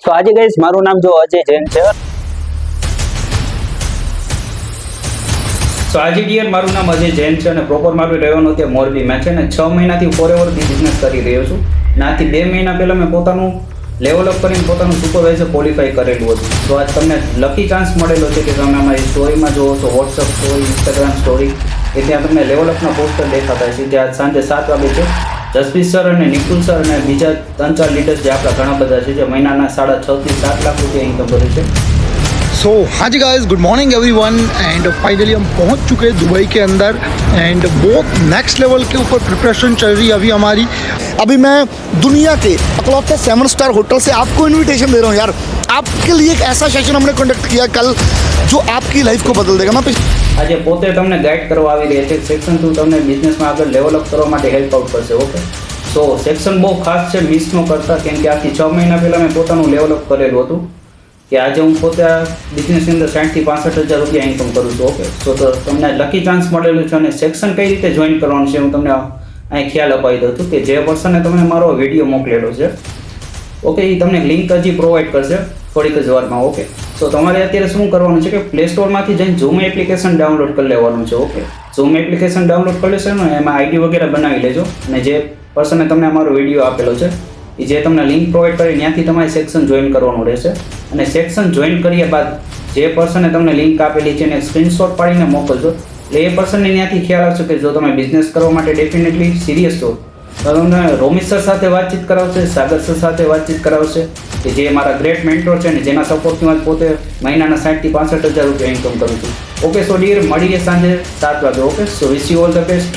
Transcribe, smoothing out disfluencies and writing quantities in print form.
તો આજે ગાઈસ મારું નામ જો અજય જૈન છે. તો આજે ડિયર મારું નામ અજય જૈન છે અને પ્રોપર મારું રહેવાનું ત્યાં મોરબીમાં છે ને 6 મહિનાથી ફોરએવરથી બિઝનેસ કરી રહ્યો છું. નાથી 2 મહિના પહેલાં મેં પોતાનું લેવલ અપ કરીને પોતાનું સુપરવાઇઝર ક્વોલિફાય કરેલું હતું. તો આજ તમને લકી ચાન્સ મળેલો છે કે તમે અમારી સ્ટોરીમાં જુઓ છો, વોટ્સઅપ સ્ટોરી, ઇન્સ્ટાગ્રામ સ્ટોરી, કે ત્યાં તમને લેવલ અપના પોસ્ટર દેખાતા છે. જે આજ સાંજે 7 વાગે છે. જસપ્રીત સર અને નિકુલ સર અને બીજા 3-4 લીડર્સ જે આપણા ઘણા બધા છે, જે મહિનાના 6.5 થી 7 લાખ રૂપિયા ઇન્કમ કરે છે. सो हाँ जी guys, good morning everyone and finally हम पहुंच चुके हैं दुबई के अंदर एंड बहुत नेक्स्ट लेवल के ऊपर प्रिपरेशन चल रही है अभी हमारी. अभी मैं दुनिया के अकलौते 7 स्टार होटल से आपको इनविटेशन दे रहा हूँ यार. आपके लिए एक ऐसा सेशन हमने कंडक्ट किया कल जो आपकी लाइफ को बदल देगा. मैं આજે પોતે તમને ગાઈડ કરવા આવી રહ્યા છે. સેક્શન 2 તમને બિઝનેસમાં આગળ લેવલ અપ કરવા માટે હેલ્પ આઉટ કરશે. ઓકે, સો સેક્શન બહુ ખાસ છે, મિસ ન કરતા, કેમ કે આથી 6 મહિના પહેલાં મેં પોતાનું લેવલ અપ કરેલું હતું કે આજે હું પોતે આ બિઝનેસની અંદર 60,000 થી 65,000 રૂપિયા ઇન્કમ કરું છું. ઓકે, સો તો તમને લકી ચાન્સ મળેલું છે અને સેક્શન કઈ રીતે જોઈન કરવાનું છે હું તમને અહીં ખ્યાલ અપાવી દઉં છું કે જે પર્સને તમને મારો વિડીયો મોકલેલો છે, ઓકે, એ તમને લિંક હજી પ્રોવાઈડ કરશે થોડીક જ વારમાં. ઓકે, સો તમારે અત્યારે શું કરવાનું છે કે પ્લે સ્ટોરમાંથી જઈને ઝૂમ એપ્લિકેશન ડાઉનલોડ કરી લેવાનું છે. ઓકે, ઝૂમ એપ્લિકેશન ડાઉનલોડ કરી લેશો ને એમાં આઈડી વગેરે બનાવી લેજો અને જે પર્સને તમને અમારો વિડીયો આપેલો છે એ જે તમને લિંક પ્રોવાઈડ કરી ત્યાંથી તમારે સેક્શન જોઈન કરવાનું રહેશે. અને સેક્શન જોઈન કર્યા બાદ જે પર્સને તમને લિંક આપેલી છે એને સ્ક્રીનશોટ પાડીને મોકલજો. એટલે એ પર્સનને ત્યાંથી ખ્યાલ આવશે કે જો તમે બિઝનેસ કરવા માટે ડેફિનેટલી સિરિયસ છો તો તમને રોમિત સર સાથે વાતચીત કરાવશે, સાગર સર સાથે વાતચીત કરાવશે કે જે મારા ગ્રેટ મેન્ટોર છે ને જેના સપોર્ટથી હું પોતે મહિનાના 60,000 થી 65,000 રૂપિયા ઇન્કમ કરું છું. ઓકે, સો ડિયર મળીએ સાંજે 7 વાગે. Okay, so wish you all the best.